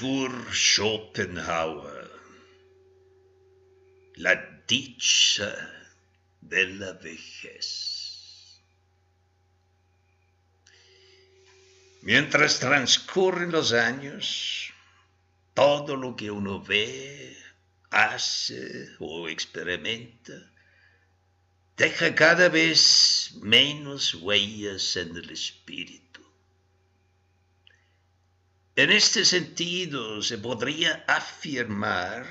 Arthur Schopenhauer. La dicha de la vejez. Mientras transcurren los años, todo lo que uno ve, hace o experimenta deja cada vez menos huellas en el espíritu. En este sentido, se podría afirmar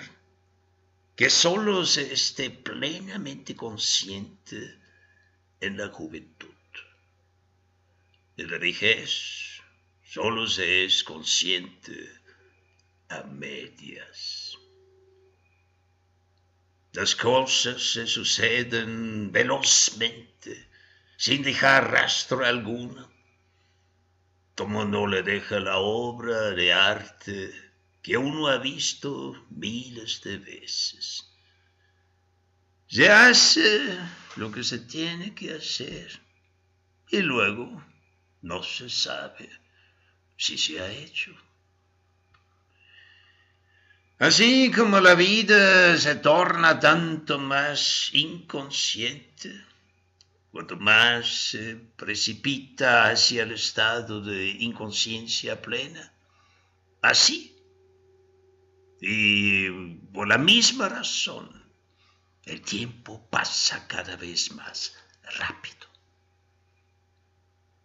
que solo se esté plenamente consciente en la juventud. En la vejez, solo se es consciente a medias. Las cosas se suceden velozmente, sin dejar rastro alguno, como no le deja la obra de arte que uno ha visto miles de veces. Se hace lo que se tiene que hacer y luego no se sabe si se ha hecho. Así como la vida se torna tanto más inconsciente, cuanto más se precipita hacia el estado de inconsciencia plena, así, y por la misma razón, el tiempo pasa cada vez más rápido.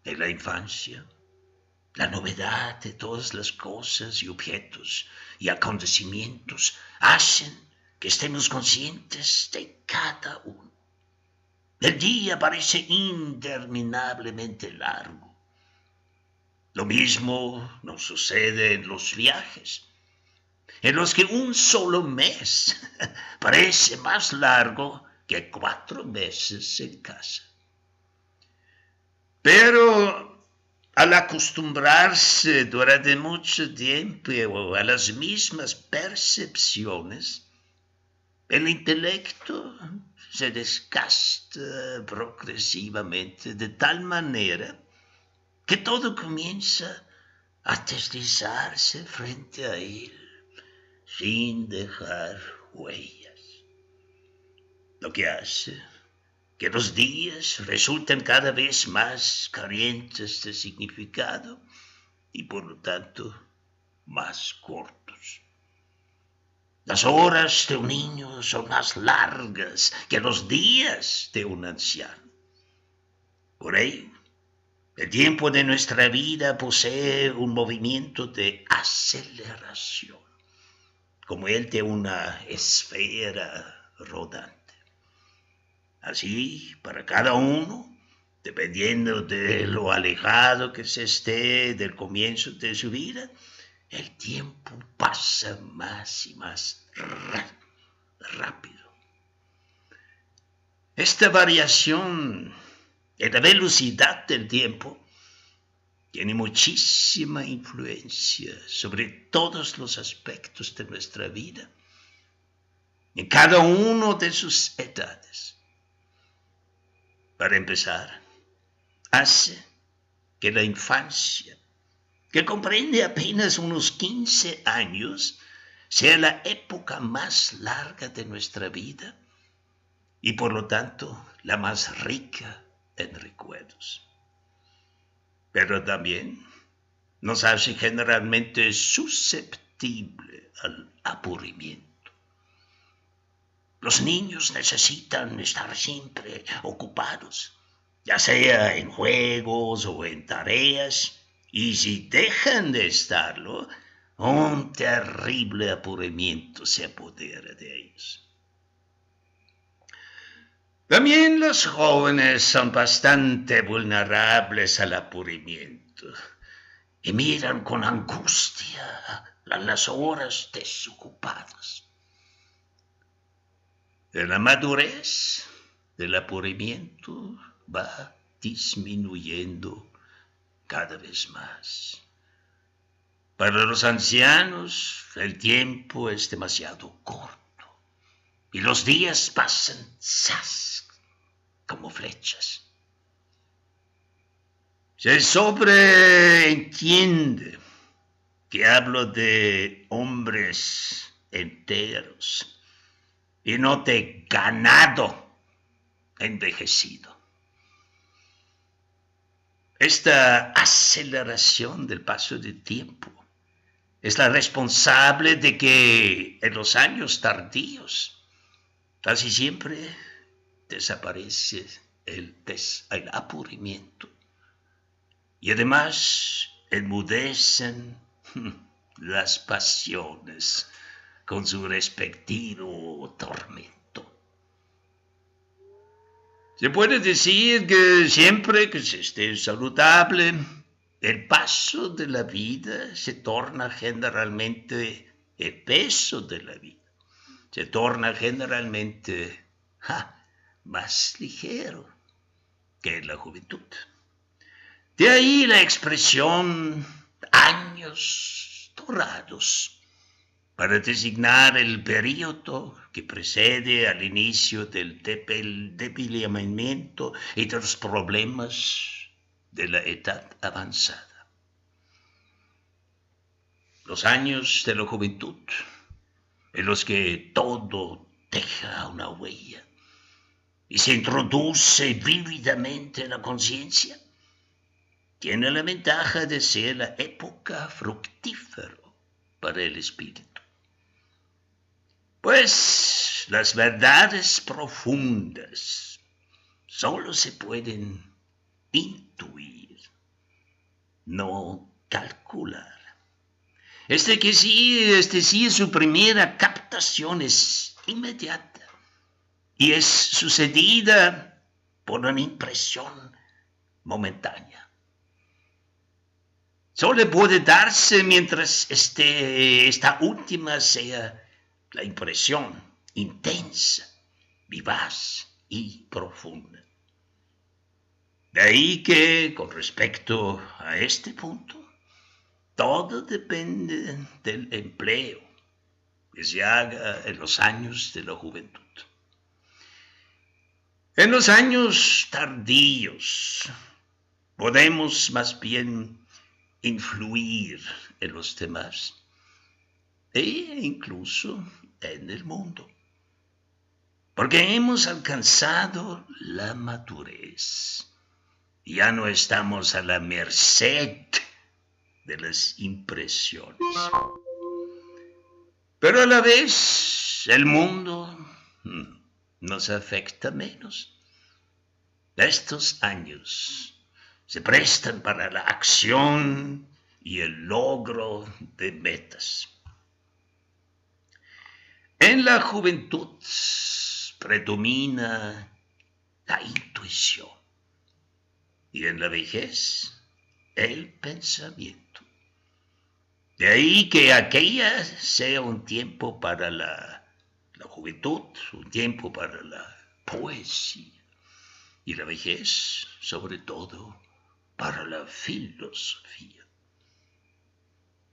En la infancia, la novedad de todas las cosas y objetos y acontecimientos hacen que estemos conscientes de cada uno. El día parece interminablemente largo. Lo mismo nos sucede en los viajes, en los que un solo mes parece más largo que 4 meses en casa. Pero al acostumbrarse durante mucho tiempo a las mismas percepciones, el intelecto se desgasta progresivamente de tal manera que todo comienza a deslizarse frente a él sin dejar huellas. Lo que hace que los días resulten cada vez más carentes de significado y por lo tanto más cortos. Las horas de un niño son más largas que los días de un anciano. Por ello, el tiempo de nuestra vida posee un movimiento de aceleración, como el de una esfera rodante. Así, para cada uno, dependiendo de lo alejado que se esté del comienzo de su vida, el tiempo pasa más y más rápido. Esta variación en la velocidad del tiempo tiene muchísima influencia sobre todos los aspectos de nuestra vida, en cada uno de sus edades. Para empezar, hace que la infancia, que comprende apenas unos 15 años, sea la época más larga de nuestra vida y por lo tanto la más rica en recuerdos. Pero también nos hace generalmente susceptible al aburrimiento. Los niños necesitan estar siempre ocupados, ya sea en juegos o en tareas, y si dejan de estarlo, un terrible aburrimiento se apodera de ellos. También los jóvenes son bastante vulnerables al aburrimiento y miran con angustia las horas desocupadas. En la madurez, el aburrimiento va disminuyendo cada vez más. Para los ancianos, el tiempo es demasiado corto y los días pasan como flechas. Se sobreentiende que hablo de hombres enteros y no de ganado envejecido. Esta aceleración del paso del tiempo es la responsable de que en los años tardíos casi siempre desaparece el aburrimiento y además enmudecen las pasiones con su respectivo tormento. Se puede decir que siempre que se esté saludable, el paso de la vida se torna generalmente el peso de la vida. Se torna generalmente más ligero que en la juventud. De ahí la expresión años dorados para designar el periodo que precede al inicio del debilitamiento y de los problemas de la edad avanzada. Los años de la juventud, en los que todo deja una huella y se introduce vívidamente en la conciencia, tiene la ventaja de ser la época fructífera para el espíritu. Pues las verdades profundas solo se pueden intuir, no calcular. Este sí, su primera captación es inmediata y es sucedida por una impresión momentánea. Solo puede darse mientras esta última sea la impresión intensa, vivaz y profunda. De ahí que, con respecto a este punto, todo depende del empleo que se haga en los años de la juventud. En los años tardíos podemos más bien influir en los demás e incluso en el mundo, porque hemos alcanzado la madurez. Ya no estamos a la merced de las impresiones. Pero a la vez el mundo nos afecta menos. Estos años se prestan para la acción y el logro de metas. En la juventud predomina la intuición y en la vejez el pensamiento. De ahí que aquella sea un tiempo para la juventud, un tiempo para la poesía, y la vejez, sobre todo, para la filosofía.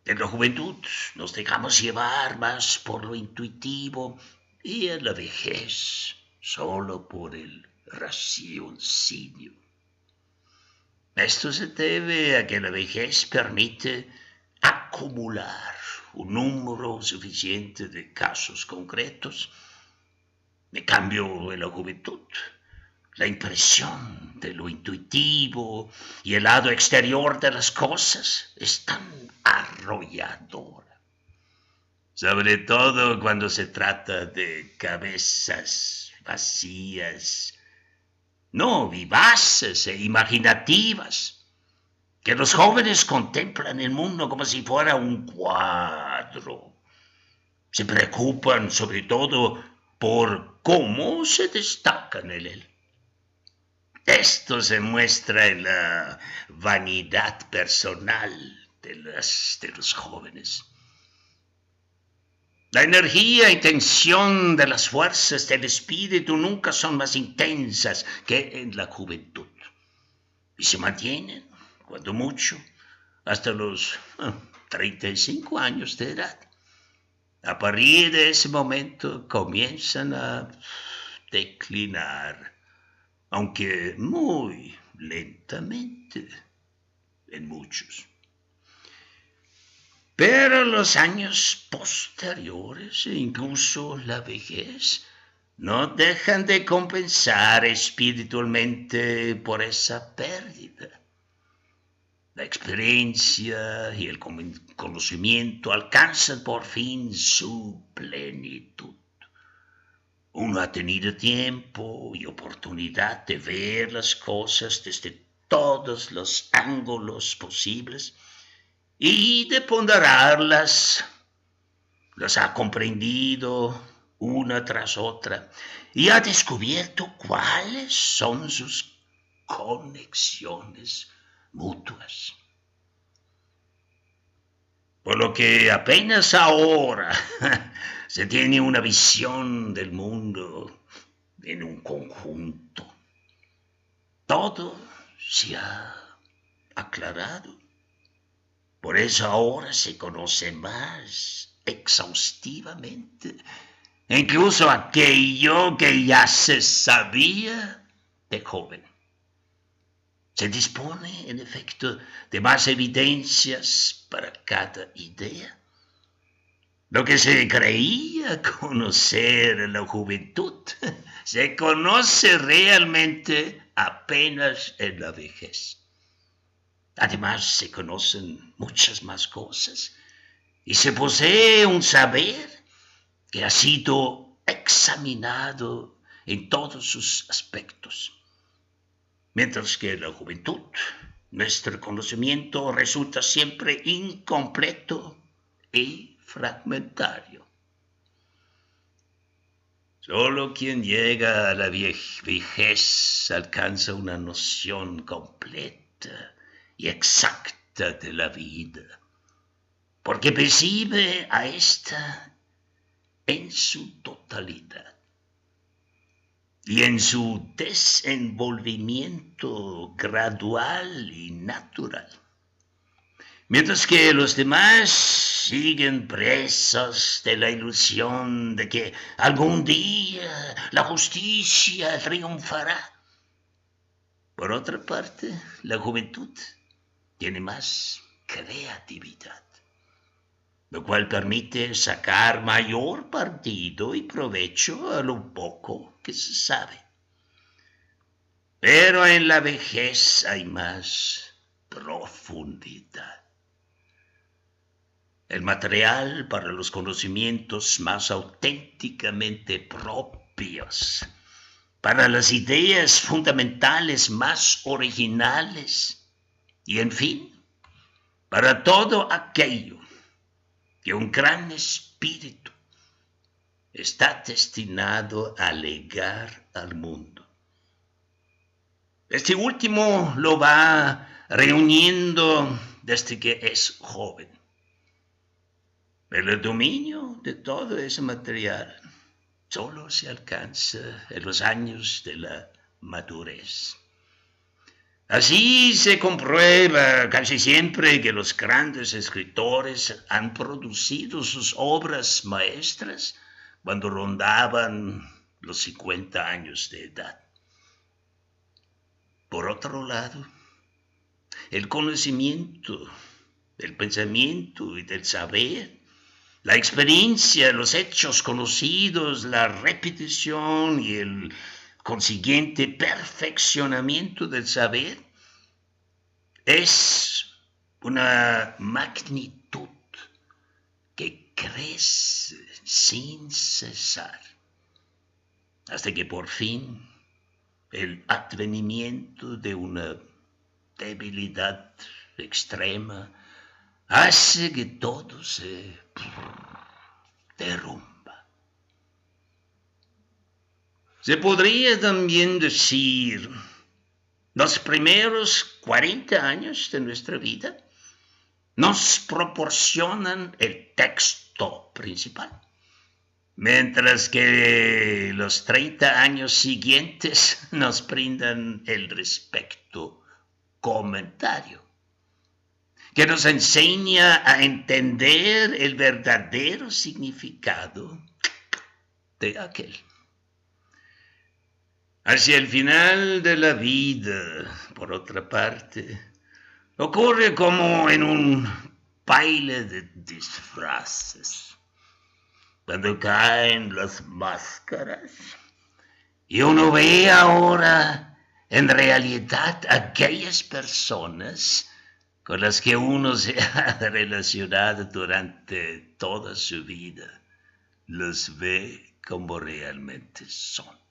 En la juventud nos dejamos llevar más por lo intuitivo y en la vejez solo por el raciocinio. Esto se debe a que la vejez permite acumular un número suficiente de casos concretos. En cambio, en la juventud, la impresión de lo intuitivo y el lado exterior de las cosas es tan arrolladora. Sobre todo cuando se trata de cabezas vacías, no vivaces e imaginativas, que los jóvenes contemplan el mundo como si fuera un cuadro. Se preocupan sobre todo por cómo se destacan en él. Esto se muestra en la vanidad personal de los jóvenes. La energía y tensión de las fuerzas del espíritu nunca son más intensas que en la juventud. Y se mantienen, cuando mucho, hasta los 35 años de edad. A partir de ese momento comienzan a declinar, aunque muy lentamente en muchos. Pero los años posteriores e incluso la vejez no dejan de compensar espiritualmente por esa pérdida. La experiencia y el conocimiento alcanzan por fin su plenitud. Uno ha tenido tiempo y oportunidad de ver las cosas desde todos los ángulos posibles y de ponderarlas. Las ha comprendido una tras otra y ha descubierto cuáles son sus conexiones mutuas. Por lo que apenas ahora se tiene una visión del mundo en un conjunto. Todo se ha aclarado. Por eso ahora se conoce más exhaustivamente, incluso aquello que ya se sabía de joven. Se dispone, en efecto, de más evidencias para cada idea. Lo que se creía conocer en la juventud se conoce realmente apenas en la vejez. Además, se conocen muchas más cosas y se posee un saber que ha sido examinado en todos sus aspectos. Mientras que en la juventud, nuestro conocimiento resulta siempre incompleto y fragmentario. Solo quien llega a la vejez alcanza una noción completa y exacta de la vida, porque percibe a esta en su totalidad y en su desenvolvimiento gradual y natural. Mientras que los demás siguen presos de la ilusión de que algún día la justicia triunfará. Por otra parte, la juventud tiene más creatividad, lo cual permite sacar mayor partido y provecho a lo poco que se sabe. Pero en la vejez hay más profundidad. El material para los conocimientos más auténticamente propios, para las ideas fundamentales más originales y, en fin, para todo aquello que un gran espíritu está destinado a legar al mundo. Este último lo va reuniendo desde que es joven. Pero el dominio de todo ese material solo se alcanza en los años de la madurez. Así se comprueba casi siempre que los grandes escritores han producido sus obras maestras cuando rondaban los 50 años de edad. Por otro lado, el conocimiento, el pensamiento y del saber, la experiencia, los hechos conocidos, la repetición y el consiguiente perfeccionamiento del saber es una magnitud que crece sin cesar, hasta que por fin el advenimiento de una debilidad extrema hace que todo se derrumba. Se podría también decir, los primeros 40 años de nuestra vida nos proporcionan el texto principal, mientras que los 30 años siguientes nos brindan el respectivo comentario, que nos enseña a entender el verdadero significado de aquel. Hacia el final de la vida, por otra parte, ocurre como en un baile de disfraces, cuando caen las máscaras, y uno ve ahora en realidad aquellas personas con las que uno se ha relacionado durante toda su vida, los ve como realmente son.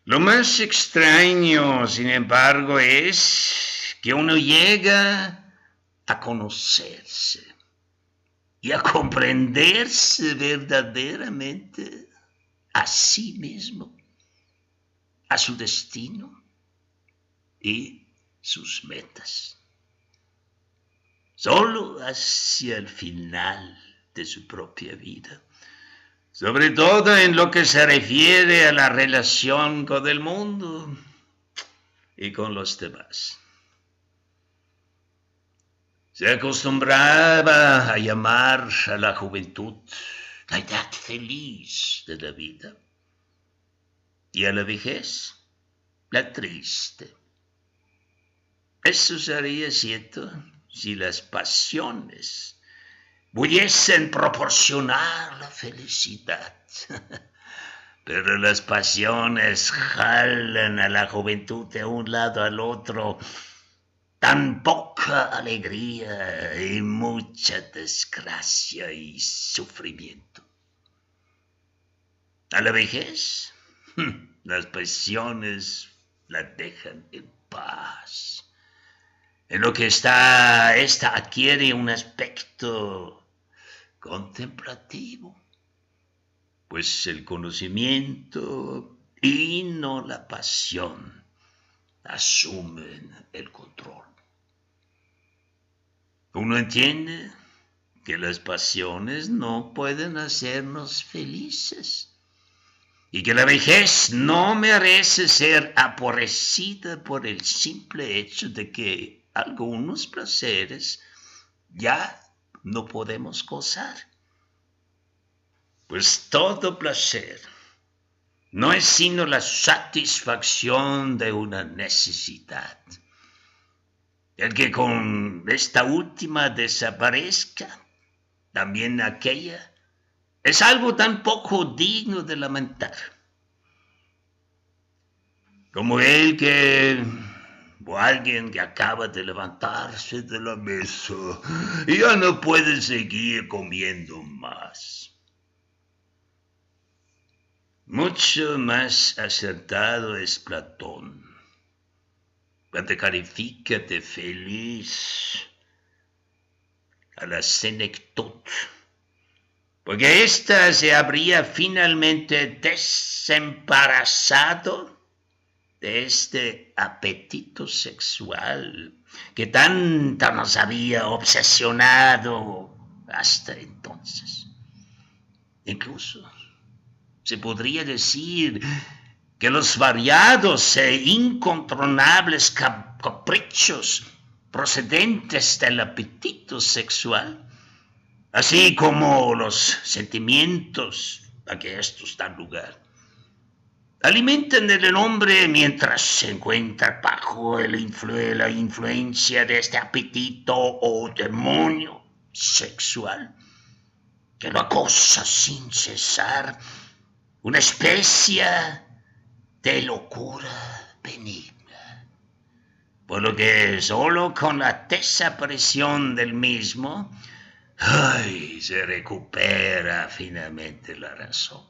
Lo más extraño, sin embargo, es que uno llega a conocerse y a comprenderse verdaderamente a sí mismo, a su destino y sus metas. Solo hacia el final de su propia vida, sobre todo en lo que se refiere a la relación con el mundo y con los demás. Se acostumbraba a llamar a la juventud la edad feliz de la vida y a la vejez la triste. Eso sería cierto si las pasiones pudiesen proporcionar la felicidad. Pero las pasiones jalan a la juventud de un lado al otro, tan poca alegría y mucha desgracia y sufrimiento. A la vejez, las pasiones la dejan en paz. En lo que esta adquiere un aspecto contemplativo, pues el conocimiento y no la pasión asumen el control. Uno entiende que las pasiones no pueden hacernos felices y que la vejez no merece ser aborrecida por el simple hecho de que algunos placeres ya no podemos gozar. Pues todo placer no es sino la satisfacción de una necesidad. El que con esta última desaparezca, también aquella, es algo tan poco digno de lamentar como el que o alguien que acaba de levantarse de la mesa y ya no puede seguir comiendo más. Mucho más acertado es Platón cuando califica de feliz a la senectud, porque ésta se habría finalmente desembarazado de este apetito sexual que tanto nos había obsesionado hasta entonces. Incluso se podría decir que los variados e incontrolables caprichos procedentes del apetito sexual, así como los sentimientos a que estos dan lugar, alimentan el hombre mientras se encuentra bajo la influencia de este apetito o demonio sexual que lo acosa sin cesar, una especie de locura benigna, por lo que solo con la desaparición del mismo se recupera finalmente la razón.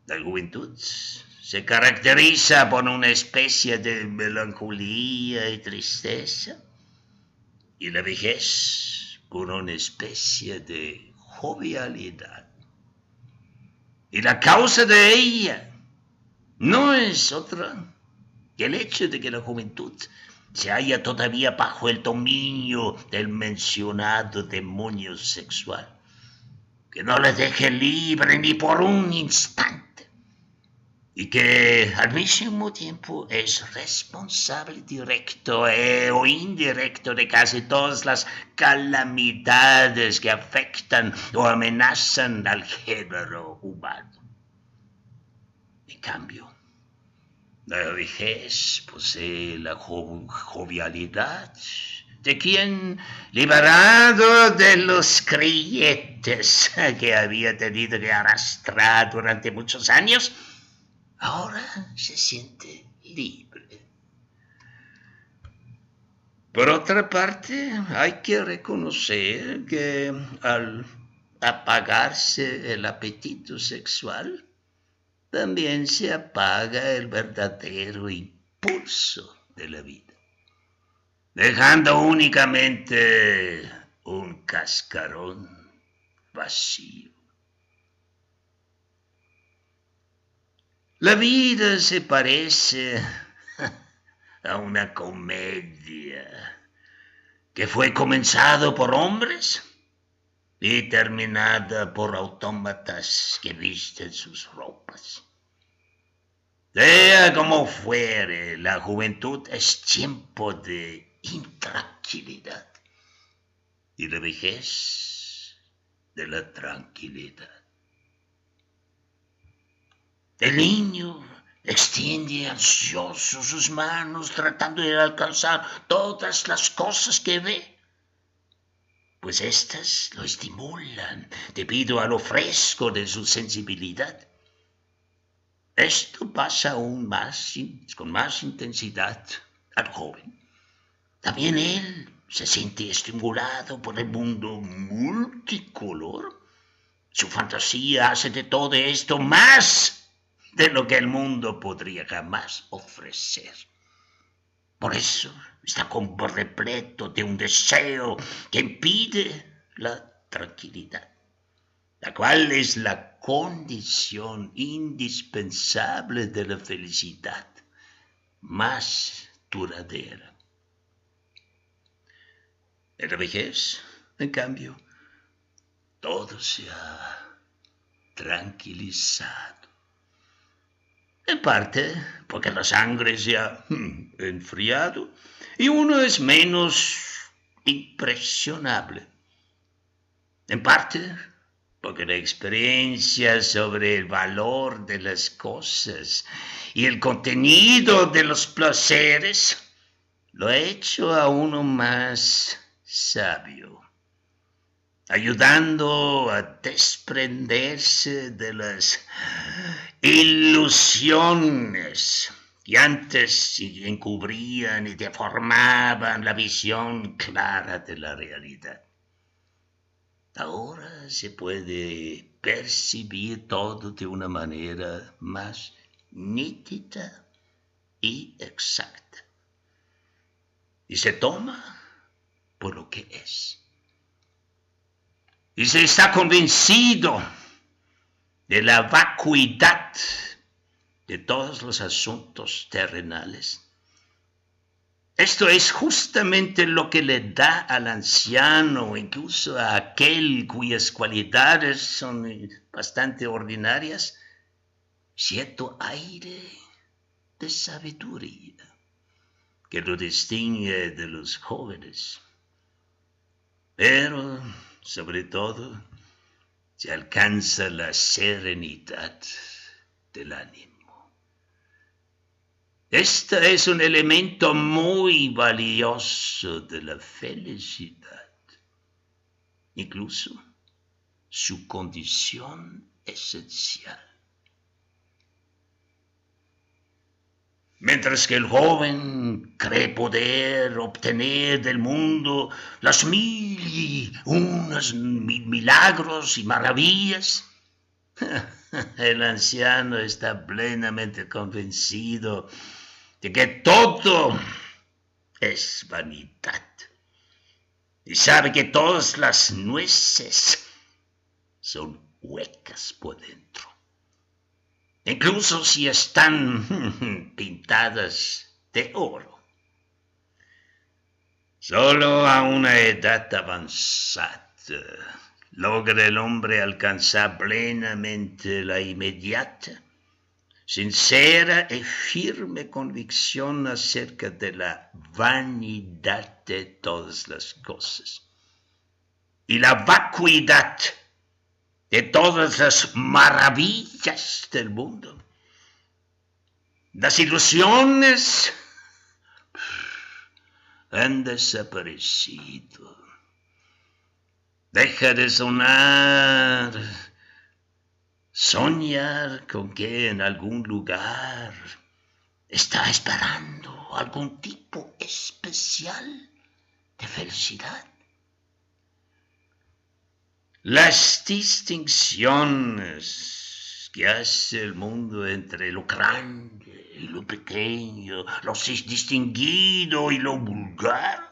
La juventud se caracteriza por una especie de melancolía y tristeza, y la vejez por una especie de jovialidad. Y la causa de ella no es otra que el hecho de que la juventud se halla todavía bajo el dominio del mencionado demonio sexual, que no la deje libre ni por un instante, y que al mismo tiempo es responsable directo o indirecto de casi todas las calamidades que afectan o amenazan al género humano. En cambio, La vejez posee la jovialidad de quien, liberado de los grilletes que había tenido que arrastrar durante muchos años, ahora se siente libre. Por otra parte, hay que reconocer que al apagarse el apetito sexual, también se apaga el verdadero impulso de la vida, dejando únicamente un cascarón vacío. La vida se parece a una comedia que fue comenzado por hombres y terminada por autómatas que visten sus ropas. Sea como fuere, la juventud es tiempo de intranquilidad y la vejez de la tranquilidad. El niño extiende ansioso sus manos tratando de alcanzar todas las cosas que ve, pues éstas lo estimulan debido a lo fresco de su sensibilidad. Esto pasa aún más, con más intensidad al joven. También él se siente estimulado por el mundo multicolor. Su fantasía hace de todo esto más de lo que el mundo podría jamás ofrecer. Por eso está como repleto de un deseo que impide la tranquilidad, la cual es la condición indispensable de la felicidad más duradera. En la vejez, en cambio, todo se ha tranquilizado. En parte porque la sangre se ha enfriado y uno es menos impresionable. En parte porque la experiencia sobre el valor de las cosas y el contenido de los placeres lo ha hecho a uno más sabio, ayudando a desprenderse de las ilusiones que antes encubrían y deformaban la visión clara de la realidad. Ahora se puede percibir todo de una manera más nítida y exacta. Y se toma por lo que es. Y se está convencido de la vacuidad de todos los asuntos terrenales. Esto es justamente lo que le da al anciano, incluso a aquel cuyas cualidades son bastante ordinarias, cierto aire de sabiduría que lo distingue de los jóvenes. Pero, sobre todo, se alcanza la serenidad del ánimo. Este es un elemento muy valioso de la felicidad, incluso su condición esencial. Mientras que el joven cree poder obtener del mundo las mil y unos milagros y maravillas, el anciano está plenamente convencido de que todo es vanidad y sabe que todas las nueces son huecas por dentro, incluso si están pintadas de oro. Solo a una edad avanzada logra el hombre alcanzar plenamente la inmediata, sincera y firme convicción acerca de la vanidad de todas las cosas y la vacuidad de todas las maravillas del mundo. Las ilusiones han desaparecido. Deja de sonar soñar con que en algún lugar está esperando algún tipo especial de felicidad. Las distinciones que hace el mundo entre lo grande y lo pequeño, lo distinguido y lo vulgar,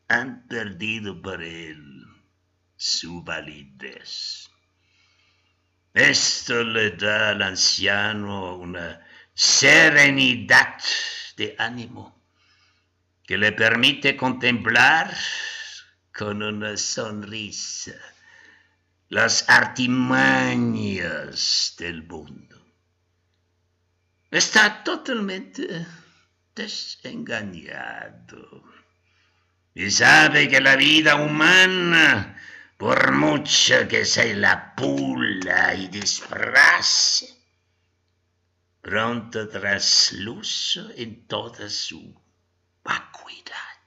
han perdido para él su validez. Esto le da al anciano una serenidad de ánimo que le permite contemplar con una sonrisa las artimañas del mundo. Está totalmente desengañado y sabe que la vida humana, por mucho que se la pula y disfrace, pronto trasluce en toda su vacuidad,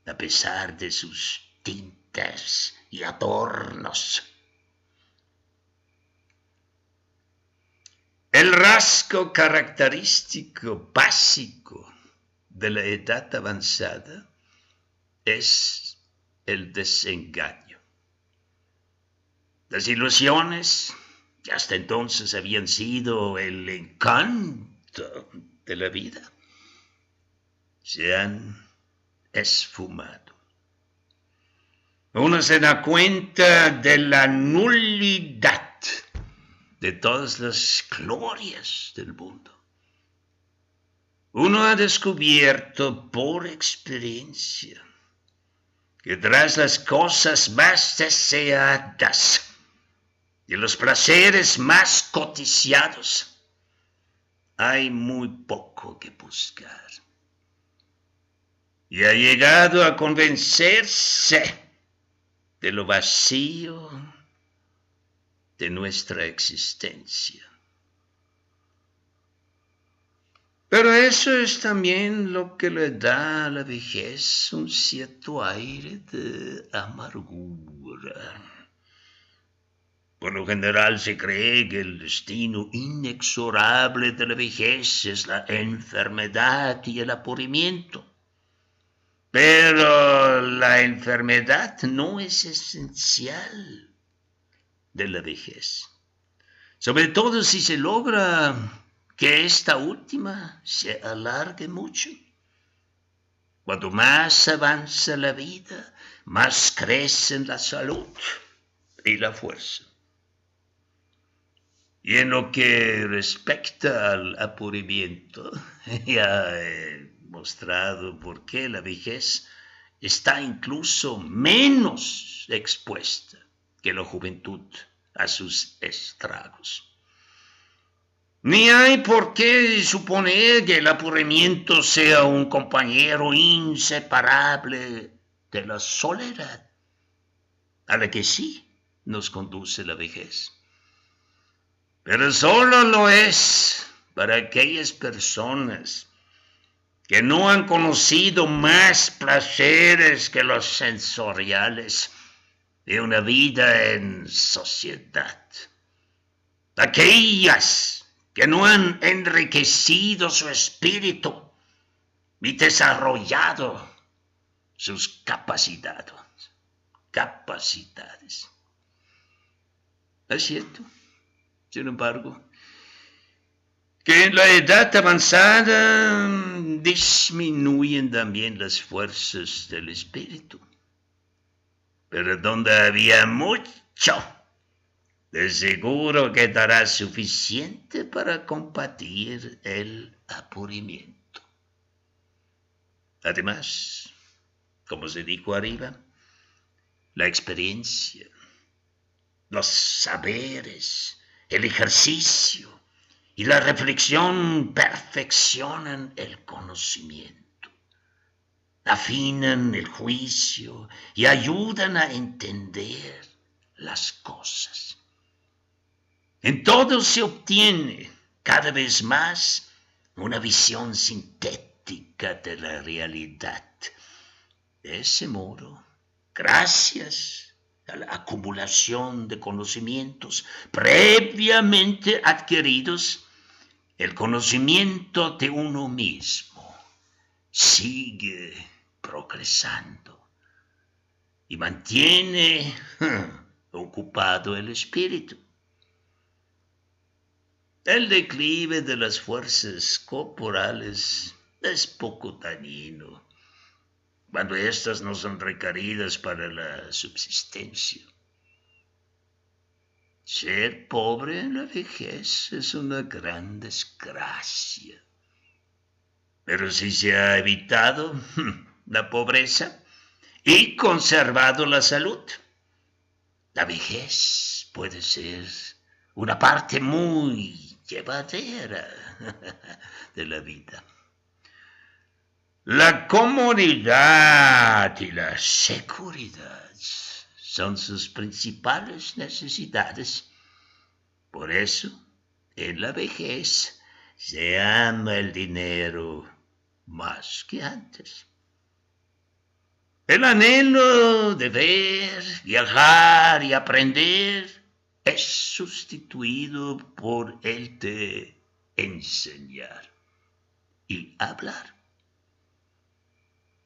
a pesar de sus tintes y adornos. El rasgo característico básico de la edad avanzada es el desengaño. Las ilusiones, que hasta entonces habían sido el encanto de la vida, se han esfumado. Uno se da cuenta de la nulidad de todas las glorias del mundo. Uno ha descubierto por experiencia que tras las cosas más deseadas y los placeres más codiciados hay muy poco que buscar. Y ha llegado a convencerse de lo vacío de nuestra existencia. Pero eso es también lo que le da a la vejez un cierto aire de amargura. Por lo general se cree que el destino inexorable de la vejez es la enfermedad y el aburrimiento. Pero la enfermedad no es esencial de la vejez. Sobre todo si se logra que esta última se alargue mucho. Cuanto más avanza la vida, más crecen la salud y la fuerza. Y en lo que respecta al aburrimiento, ya he mostrado por qué la vejez está incluso menos expuesta que la juventud a sus estragos. Ni hay por qué suponer que el aburrimiento sea un compañero inseparable de la soledad, a la que sí nos conduce la vejez. Pero solo lo es para aquellas personas que no han conocido más placeres que los sensoriales de una vida en sociedad. Aquellas que no han enriquecido su espíritu y desarrollado sus capacidades. Es cierto, sin embargo, que en la edad avanzada disminuyen también las fuerzas del espíritu. Pero donde había mucho, de seguro quedará suficiente para combatir el aburrimiento. Además, como se dijo arriba, la experiencia, los saberes, el ejercicio y la reflexión perfeccionan el conocimiento, afinan el juicio y ayudan a entender las cosas. En todo se obtiene cada vez más una visión sintética de la realidad. De ese modo, gracias a la acumulación de conocimientos previamente adquiridos, el conocimiento de uno mismo sigue progresando y mantiene ocupado el espíritu. El declive de las fuerzas corporales es poco dañino cuando éstas no son requeridas para la subsistencia. Ser pobre en la vejez es una gran desgracia. Pero si se ha evitado la pobreza y conservado la salud, la vejez puede ser una parte muy llevadera de la vida. La comodidad y la seguridad son sus principales necesidades. Por eso, en la vejez se ama el dinero más que antes. El anhelo de ver, viajar y aprender es sustituido por el de enseñar y hablar.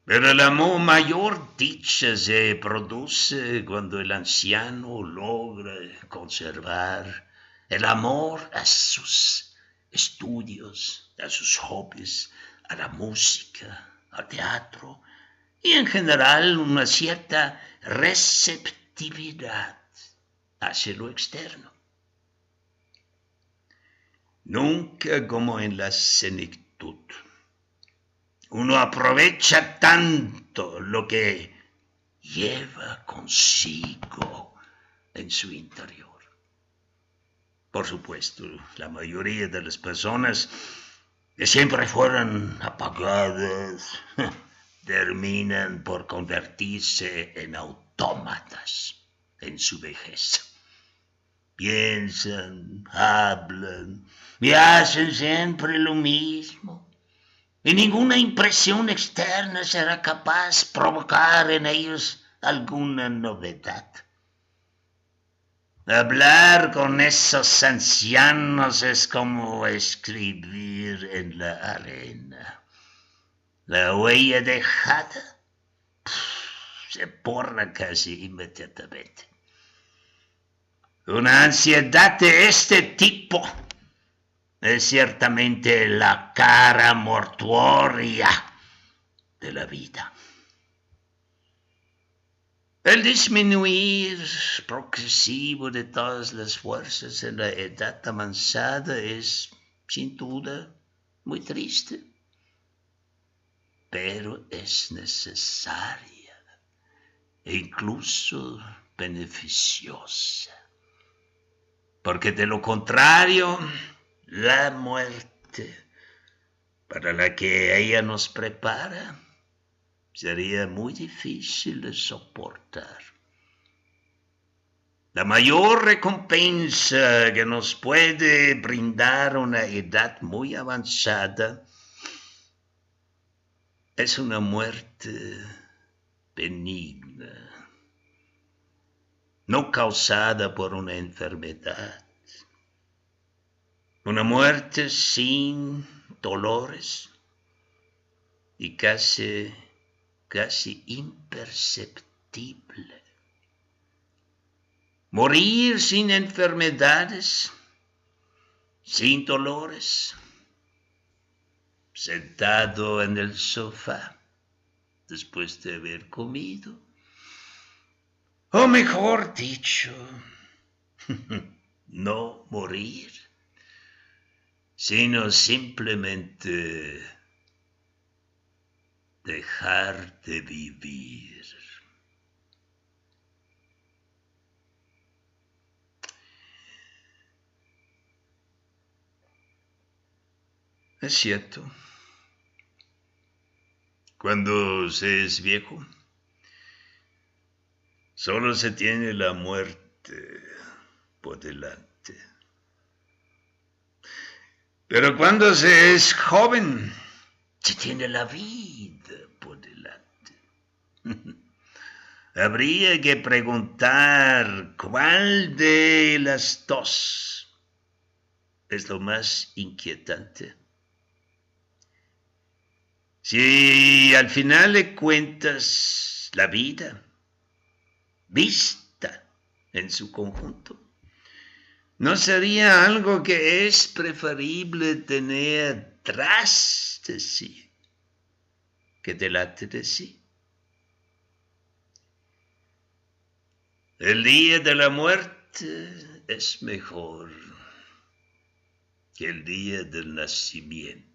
Pero el amor mayor dicha se produce cuando el anciano logra conservar el amor a sus estudios, a sus hobbies, a la música, al teatro y en general una cierta receptividad hacia lo externo. Nunca como en la senectud. Uno aprovecha tanto lo que lleva consigo en su interior. Por supuesto, la mayoría de las personas que siempre fueron apagadas terminan por convertirse en autómatas en su vejez. Piensan, hablan y hacen siempre lo mismo. Y ninguna impresión externa será capaz de provocar en ellos alguna novedad. Hablar con esos ancianos es como escribir en la arena. La huella dejada se borra casi inmediatamente. Una ansiedad de este tipo es ciertamente la cara mortuoria de la vida. El disminuir progresivo de todas las fuerzas en la edad avanzada es, sin duda, muy triste, pero es necesaria e incluso beneficiosa, porque de lo contrario, la muerte para la que ella nos prepara sería muy difícil de soportar. La mayor recompensa que nos puede brindar una edad muy avanzada es una muerte benigna, no causada por una enfermedad. Una muerte sin dolores y casi imperceptible. Morir sin enfermedades, sin dolores, sentado en el sofá después de haber comido. O mejor dicho, no morir, sino simplemente dejar de vivir. Es cierto, cuando se es viejo, solo se tiene la muerte por delante. Pero cuando se es joven, se tiene la vida por delante. Habría que preguntar cuál de las dos es lo más inquietante. Si al final de cuentas la vida, vista en su conjunto, ¿no sería algo que es preferible tener tras de sí que delante de sí? El día de la muerte es mejor que el día del nacimiento.